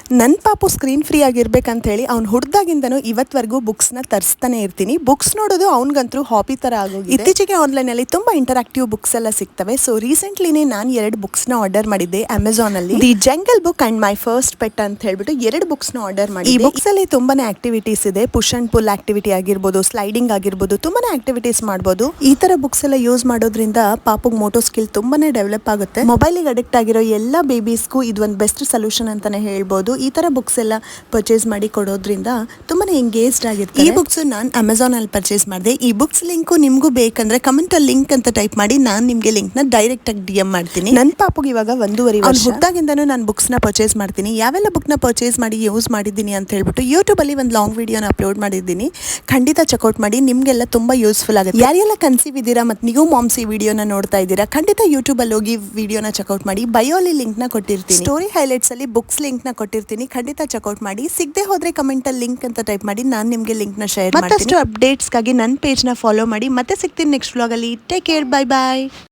ನನ್ನ ಪಾಪು screen free ಆಗಿರ್ಬೇಕಂತ ಹೇಳಿ ಅವ್ನು ಹುಡ್ದಾಗಿಂದನೂ ಇವತ್ವರೆಗೂ ಬುಕ್ಸ್ನ ತರಿಸ್ತಾನೆ ಇರ್ತೀನಿ. ಬುಕ್ಸ್ ನೋಡೋದು ಅವ್ನಿಗಂತೂ ಹಾಬಿ ಥರ ಆಗೋಗಿದೆ. ಇತ್ತೀಚೆಗೆ ಆನ್ಲೈನಲ್ಲಿ ತುಂಬ ಇಂಟರಾಕ್ಟಿವ್ ಬುಕ್ಸ್ ಎಲ್ಲ ಸಿಗ್ತವೆ. ಸೊ ರೀಸೆಂಟ್ಲಿನೇ ನಾನು 2 ಬುಕ್ಸ್ನ ಆರ್ಡರ್ ಮಾಡಿದ್ದೆ ಅಮೆಝಾನಲ್ಲಿ. The jungle book and my first pet ಅಂತ ಹೇಳ್ಬಿಟ್ಟು 2 ಬುಕ್ಸ್ನ ಆರ್ಡರ್ ಮಾಡಿ. ಈ ಬುಕ್ಸ್ ಅಲ್ಲಿ ತುಂಬಾನೇ ಆಕ್ಟಿವಿಟೀಸ್ ಇದೆ. ಪುಷ್ ಅಂಡ್ ಪುಲ್ ಆಕ್ಟಿವಿಟಿ ಆಗಿರ್ಬೋದು, ಸ್ಲೈಡಿಂಗ್ ಆಗಿರ್ಬೋದು, ತುಂಬಾನೇ ಆಕ್ಟಿವಿಟೀಸ್ ಮಾಡ್ಬೋದು. ಈ ತರ ಬುಕ್ಸ್ ಎಲ್ಲ ಯೂಸ್ ಮಾಡೋದ್ರಿಂದ ಪಾಪುಗ್ ಮೋಟೋ ಸ್ಕಿಲ್ ತುಂಬಾನೇ ಡೆವಲಪ್ ಆಗುತ್ತೆ. ಮೊಬೈಲಿಗೆ ಅಡಿಕ್ಟ್ ಆಗಿರೋ ಎಲ್ಲ ಬೇಬೀಸ್ಗೂ ಇದು ಒಂದು ಬೆಸ್ಟ್ ಸೊಲ್ಯೂಷನ್ ಅಂತಾನೆ ಹೇಳ್ಬೋದು. ಈ ತರ ಬುಕ್ಸ್ ಎಲ್ಲ ಪರ್ಚೇಸ್ ಮಾಡಿ ಕೊಡೋದ್ರಿಂದ ತುಂಬಾನೇ ಎಂಗೇಜ್ಡ್ ಆಗಿರುತ್ತೆ. ಈ ಬುಕ್ಸ್ ನಾನು ಅಮೆಝಾನ್ ಅಲ್ಲಿ ಪರ್ಚೇಸ್ ಮಾಡಿದೆ. ಈ ಬುಕ್ಸ್ ಲಿಂಕ್ ನಿಮ್ಗೂ ಬೇಕಂದ್ರೆ ಕಮೆಂಟ್ ಅಲ್ಲಿ ಲಿಂಕ್ ಅಂತ ಟೈಪ್ ಮಾಡಿ, ನಾನು ನಿಮ್ಗೆ ಲಿಂಕ್ ನ ಡೈರೆಕ್ಟ್ ಆಗಿ DM ಮಾಡ್ತೀನಿ. ನನ್ನ ಪಾಪುಗೆ ಇವಾಗ 1.5 ವರ್ಷ. ಹುಟ್ಟಾಗಿಂದನೂ ನಾನು ಬುಕ್ಸ್ ನ ಪರ್ಚೇಸ್ ಮಾಡ್ತೀನಿ. ಯಾವೆಲ್ಲ ಬುಕ್ ನ ಪರ್ಚೇಸ್ ಮಾಡಿ ಯೂಸ್ ಮಾಡಿದ್ದೀನಿ ಅಂತ ಹೇಳ್ಬಿಟ್ಟು ಯೂಟ್ಯೂಬ್ ಅಲ್ಲಿ ಒಂದು ಲಾಂಗ್ ವಿಡಿಯೋನ ಅಪ್ಲೋಡ್ ಮಾಡಿದ್ದೀನಿ. ಖಂಡಿತ ಚೆಕ್ಔಟ್ ಮಾಡಿ, ನಿಮ್ಗೆಲ್ಲ ತುಂಬಾ ಯೂಸ್ಫುಲ್ ಆಗುತ್ತೆ. ಯಾರೆಲ್ಲ ಕನ್ಸೀವ್ ಇದ್ದೀರಾ ಮತ್ತು ನೀವು ಮಾಮ್ಸ್ ಈ ವಿಡಿಯೋನ ನೋಡ್ತಾ ಇದ್ದೀರಾ, ಖಂಡಿತ ಯೂಟ್ಯೂಬ್ ಅಲ್ಲಿ ಹೋಗಿ ವಿಡಿಯೋನ ಚೆಕ್ಔಟ್ ಮಾಡಿ. ಬಯೋಲಿ ಲಿಂಕ್ ನ ಕೊಟ್ಟಿರ್ತೀನಿ, ಸ್ಟೋರಿ ಹೈಲೈಟ್ಸ್ ಅಲ್ಲಿ ಬುಕ್ಸ್ ಲಿಂಕ್ ನ ಕೊಟ್ಟಿರ್ತೀನಿ. ಖಂಡಿತ ಚೆಕ್ಔಟ್ ಮಾಡಿ. ಸಿಗದೆ ಹೋದ್ರೆ ಕಮೆಂಟ್ ಅಲ್ಲಿ ಲಿಂಕ್ ಅಂತ ಟೈಪ್ ಮಾಡಿ, ನಾನು ನಿಮ್ಗೆ ಲಿಂಕ್ ನ ಶೇರ್ ಮಾಡ್ತೀನಿ. ಮತ್ತಷ್ಟು ಅಪ್ಡೇಟ್ಸ್ಗಾಗಿ ನನ್ನ ಪೇಜ್ ನ ಫಾಲೋ ಮಾಡಿ. ಮತ್ತೆ ಸಿಗ್ತೀನಿ ನೆಕ್ಸ್ಟ್ ವ್ಲಾಗ್ ಅಲ್ಲಿ. ಟೇಕ್ ಕೇರ್, ಬೈ ಬಾಯ್.